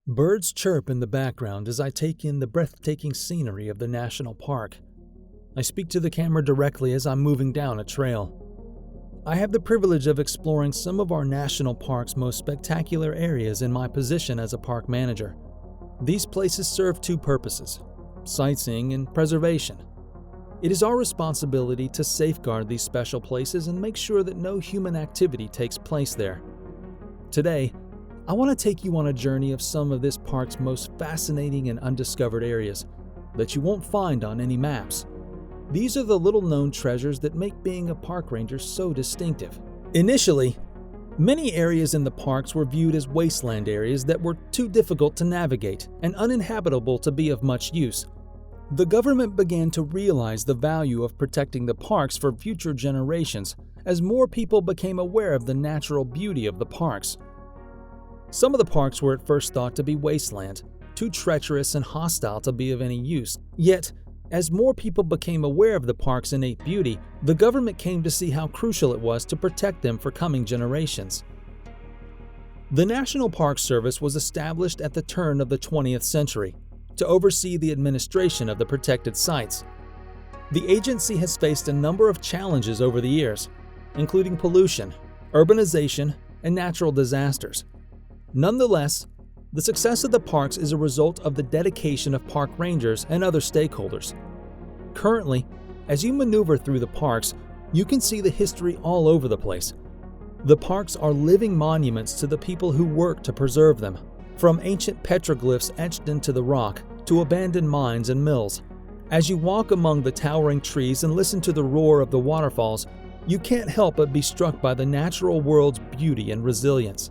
Birds chirp in the background as I take in the breathtaking scenery of the national park. I speak to the camera directly as I'm moving down a trail. I have the privilege of exploring some of our national park's most spectacular areas in my position as a park manager. These places serve two purposes: sightseeing and preservation. It is our responsibility to safeguard these special places and make sure that no human activity takes place there. Today, I want to take you on a journey of some of this park's most fascinating and undiscovered areas that you won't find on any maps. These are the little-known treasures that make being a park ranger so distinctive. Initially, many areas in the parks were viewed as wasteland areas that were too difficult to navigate and uninhabitable to be of much use. The government began to realize the value of protecting the parks for future generations as more people became aware of the natural beauty of the parks. Some of the parks were at first thought to be wasteland, too treacherous and hostile to be of any use. Yet, as more people became aware of the park's innate beauty, the government came to see how crucial it was to protect them for coming generations. The National Park Service was established at the turn of the 20th century to oversee the administration of the protected sites. The agency has faced a number of challenges over the years, including pollution, urbanization, and natural disasters. Nonetheless, the success of the parks is a result of the dedication of park rangers and other stakeholders. Currently, as you maneuver through the parks, you can see the history all over the place. The parks are living monuments to the people who work to preserve them, from ancient petroglyphs etched into the rock to abandoned mines and mills. As you walk among the towering trees and listen to the roar of the waterfalls, you can't help but be struck by the natural world's beauty and resilience.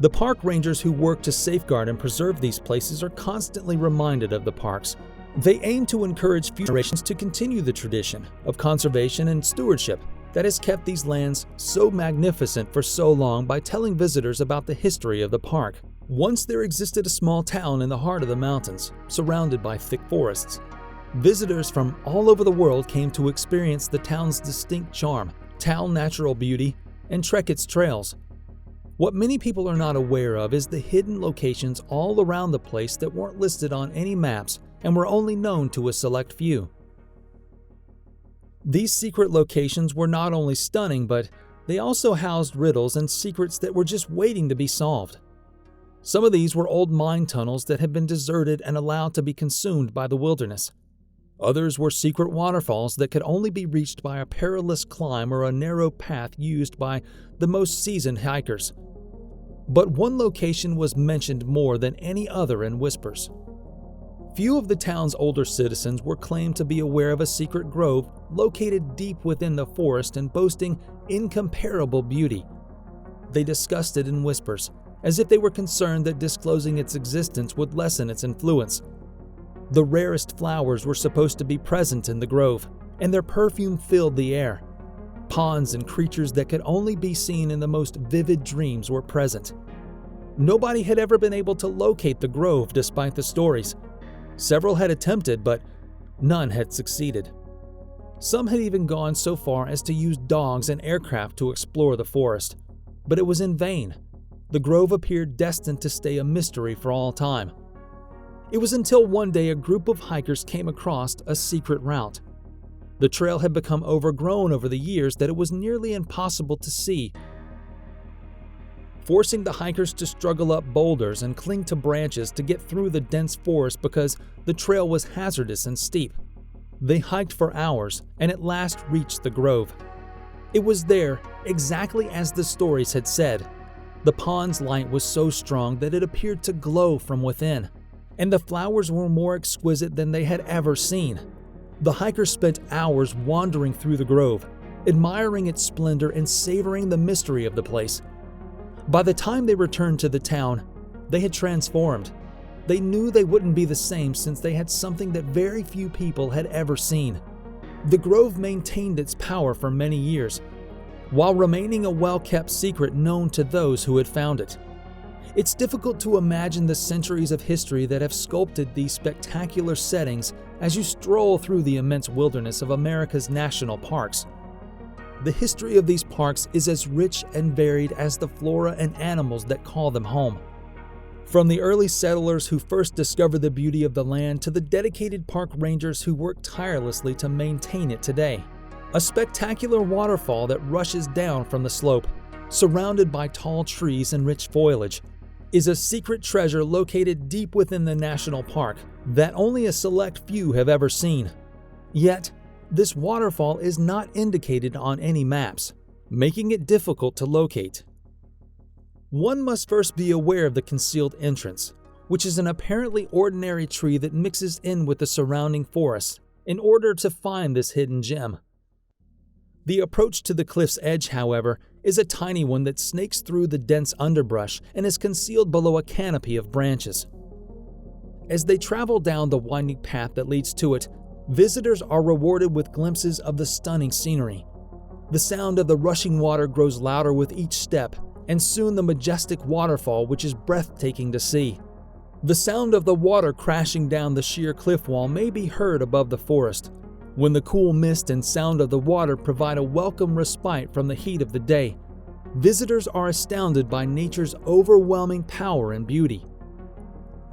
The park rangers who work to safeguard and preserve these places are constantly reminded of the parks. They aim to encourage future generations to continue the tradition of conservation and stewardship that has kept these lands so magnificent for so long by telling visitors about the history of the park. Once there existed a small town in the heart of the mountains, surrounded by thick forests. Visitors from all over the world came to experience the town's distinct charm, town natural beauty, and trek its trails. What many people are not aware of is the hidden locations all around the place that weren't listed on any maps and were only known to a select few. These secret locations were not only stunning, but they also housed riddles and secrets that were just waiting to be solved. Some of these were old mine tunnels that had been deserted and allowed to be consumed by the wilderness. Others were secret waterfalls that could only be reached by a perilous climb or a narrow path used by the most seasoned hikers. But one location was mentioned more than any other in whispers. Few of the town's older citizens were claimed to be aware of a secret grove located deep within the forest and boasting incomparable beauty. They discussed it in whispers, as if they were concerned that disclosing its existence would lessen its influence. The rarest flowers were supposed to be present in the grove, and their perfume filled the air. Ponds and creatures that could only be seen in the most vivid dreams were present. Nobody had ever been able to locate the grove despite the stories. Several had attempted, but none had succeeded. Some had even gone so far as to use dogs and aircraft to explore the forest, but it was in vain. The grove appeared destined to stay a mystery for all time. It was until one day a group of hikers came across a secret route. The trail had become overgrown over the years that it was nearly impossible to see, forcing the hikers to struggle up boulders and cling to branches to get through the dense forest because the trail was hazardous and steep. They hiked for hours and at last reached the grove. It was there, exactly as the stories had said. The pond's light was so strong that it appeared to glow from within, and the flowers were more exquisite than they had ever seen. The hikers spent hours wandering through the grove, admiring its splendor and savoring the mystery of the place. By the time they returned to the town, they had transformed. They knew they wouldn't be the same since they had something that very few people had ever seen. The grove maintained its power for many years, while remaining a well-kept secret known to those who had found it. It's difficult to imagine the centuries of history that have sculpted these spectacular settings as you stroll through the immense wilderness of America's national parks. The history of these parks is as rich and varied as the flora and animals that call them home. From the early settlers who first discovered the beauty of the land to the dedicated park rangers who work tirelessly to maintain it today. A spectacular waterfall that rushes down from the slope, surrounded by tall trees and rich foliage, is a secret treasure located deep within the national park that only a select few have ever seen. Yet, this waterfall is not indicated on any maps, making it difficult to locate. One must first be aware of the concealed entrance, which is an apparently ordinary tree that mixes in with the surrounding forest in order to find this hidden gem. The approach to the cliff's edge, however, is a tiny one that snakes through the dense underbrush and is concealed below a canopy of branches. As they travel down the winding path that leads to it, visitors are rewarded with glimpses of the stunning scenery. The sound of the rushing water grows louder with each step, and soon the majestic waterfall, which is breathtaking to see. The sound of the water crashing down the sheer cliff wall may be heard above the forest, when the cool mist and sound of the water provide a welcome respite from the heat of the day. Visitors are astounded by nature's overwhelming power and beauty.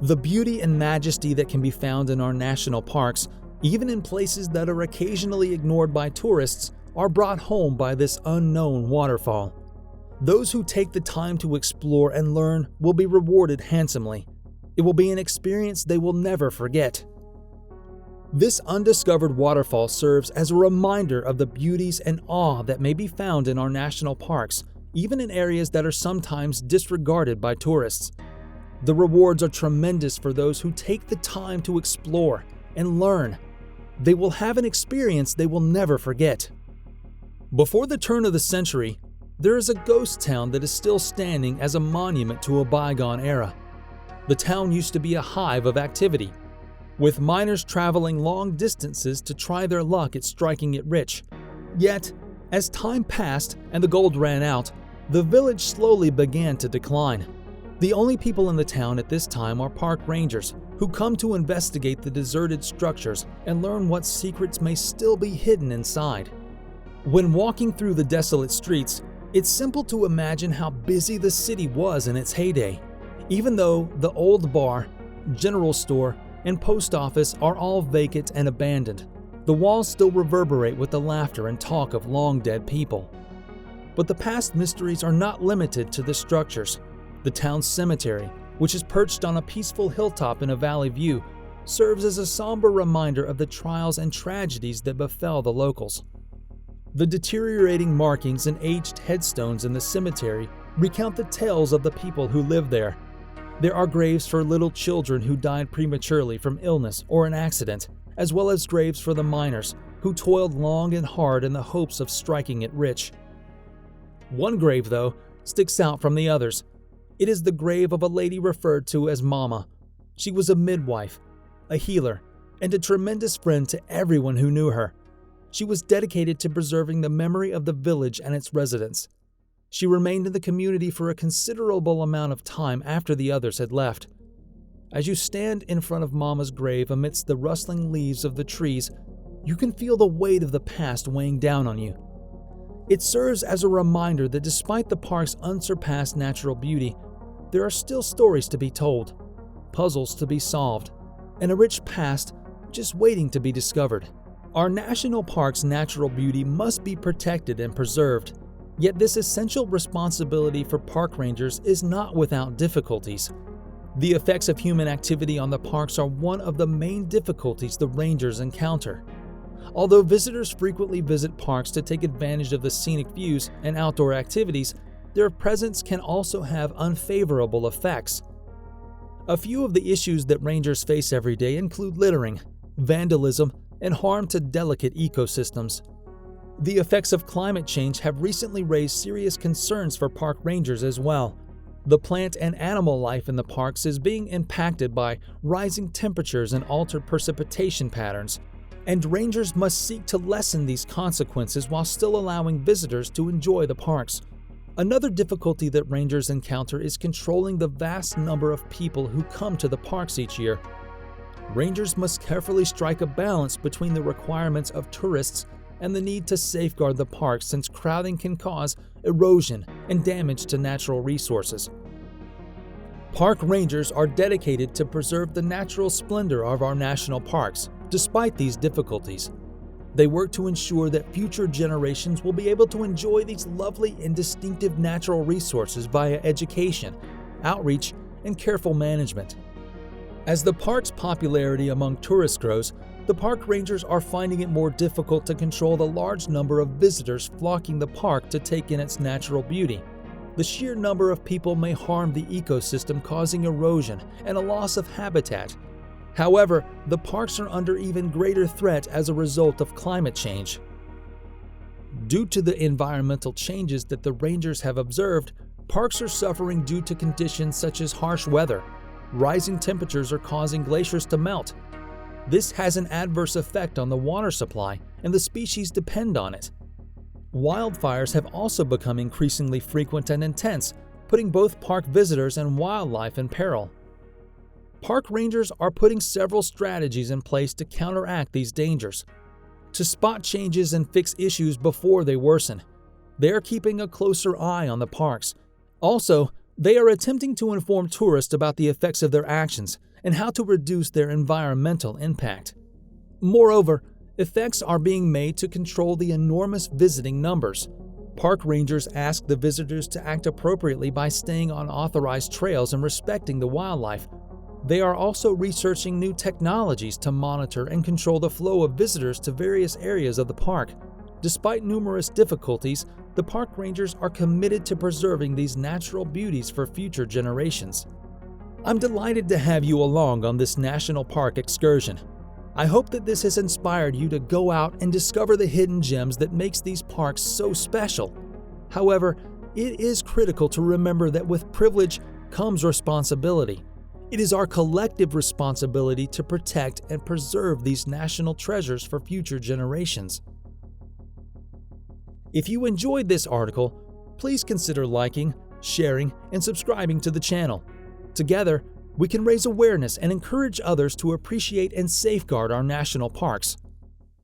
The beauty and majesty that can be found in our national parks, even in places that are occasionally ignored by tourists, are brought home by this unknown waterfall. Those who take the time to explore and learn will be rewarded handsomely. It will be an experience they will never forget. This undiscovered waterfall serves as a reminder of the beauties and awe that may be found in our national parks, even in areas that are sometimes disregarded by tourists. The rewards are tremendous for those who take the time to explore and learn. They will have an experience they will never forget. Before the turn of the century, there is a ghost town that is still standing as a monument to a bygone era. The town used to be a hive of activity, with miners traveling long distances to try their luck at striking it rich. Yet, as time passed and the gold ran out, the village slowly began to decline. The only people in the town at this time are park rangers, who come to investigate the deserted structures and learn what secrets may still be hidden inside. When walking through the desolate streets, it's simple to imagine how busy the city was in its heyday. Even though the old bar, general store, and post office are all vacant and abandoned, the walls still reverberate with the laughter and talk of long-dead people. But the past mysteries are not limited to the structures. The town's cemetery, which is perched on a peaceful hilltop in a valley view, serves as a somber reminder of the trials and tragedies that befell the locals. The deteriorating markings and aged headstones in the cemetery recount the tales of the people who lived there. There are graves for little children who died prematurely from illness or an accident, as well as graves for the miners who toiled long and hard in the hopes of striking it rich. One grave, though, sticks out from the others. It is the grave of a lady referred to as Mama. She was a midwife, a healer, and a tremendous friend to everyone who knew her. She was dedicated to preserving the memory of the village and its residents. She remained in the community for a considerable amount of time after the others had left. As you stand in front of Mama's grave amidst the rustling leaves of the trees, you can feel the weight of the past weighing down on you. It serves as a reminder that despite the park's unsurpassed natural beauty, there are still stories to be told, puzzles to be solved, and a rich past just waiting to be discovered. Our national park's natural beauty must be protected and preserved, yet this essential responsibility for park rangers is not without difficulties. The effects of human activity on the parks are one of the main difficulties the rangers encounter. Although visitors frequently visit parks to take advantage of the scenic views and outdoor activities, their presence can also have unfavorable effects. A few of the issues that rangers face every day include littering, vandalism, and harm to delicate ecosystems. The effects of climate change have recently raised serious concerns for park rangers as well. The plant and animal life in the parks is being impacted by rising temperatures and altered precipitation patterns, and rangers must seek to lessen these consequences while still allowing visitors to enjoy the parks. Another difficulty that rangers encounter is controlling the vast number of people who come to the parks each year. Rangers must carefully strike a balance between the requirements of tourists and the need to safeguard the parks, since crowding can cause erosion and damage to natural resources. Park rangers are dedicated to preserve the natural splendor of our national parks, despite these difficulties. They work to ensure that future generations will be able to enjoy these lovely and distinctive natural resources via education, outreach, and careful management. As the park's popularity among tourists grows, the park rangers are finding it more difficult to control the large number of visitors flocking the park to take in its natural beauty. The sheer number of people may harm the ecosystem, causing erosion and a loss of habitat. However, the parks are under even greater threat as a result of climate change. Due to the environmental changes that the rangers have observed, parks are suffering due to conditions such as harsh weather. Rising temperatures are causing glaciers to melt. This has an adverse effect on the water supply, and the species depend on it. Wildfires have also become increasingly frequent and intense, putting both park visitors and wildlife in peril. Park rangers are putting several strategies in place to counteract these dangers. To spot changes and fix issues before they worsen, they are keeping a closer eye on the parks. Also, they are attempting to inform tourists about the effects of their actions and how to reduce their environmental impact. Moreover, efforts are being made to control the enormous visiting numbers. Park rangers ask the visitors to act appropriately by staying on authorized trails and respecting the wildlife. They are also researching new technologies to monitor and control the flow of visitors to various areas of the park. Despite numerous difficulties, the park rangers are committed to preserving these natural beauties for future generations. I'm delighted to have you along on this national park excursion. I hope that this has inspired you to go out and discover the hidden gems that makes these parks so special. However, it is critical to remember that with privilege comes responsibility. It is our collective responsibility to protect and preserve these national treasures for future generations. If you enjoyed this article, please consider liking, sharing, and subscribing to the channel. Together, we can raise awareness and encourage others to appreciate and safeguard our national parks.